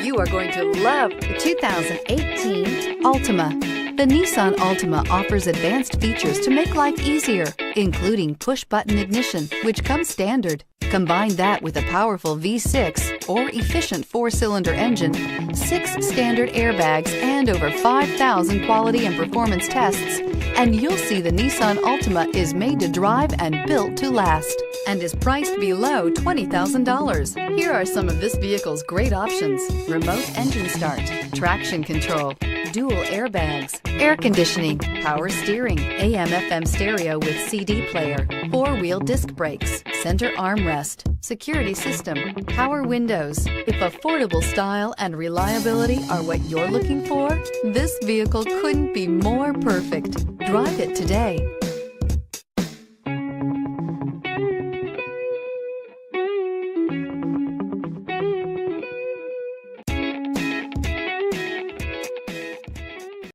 You are going to love the 2018 Altima. The Nissan Altima offers advanced features to make life easier, including push-button ignition, which comes standard. Combine that with a powerful V6 or efficient 4-cylinder engine, 6 standard airbags, and over 5,000 quality and performance tests, and you'll see the Nissan Altima is made to drive and built to last, and is priced below $20,000. Here are some of this vehicle's great options: remote engine start, traction control, dual airbags, air conditioning, power steering, AM/FM stereo with CD player, 4-wheel disc brakes, center armrest, security system, power windows. If affordable style and reliability are what you're looking for, this vehicle couldn't be more perfect. Drive it today.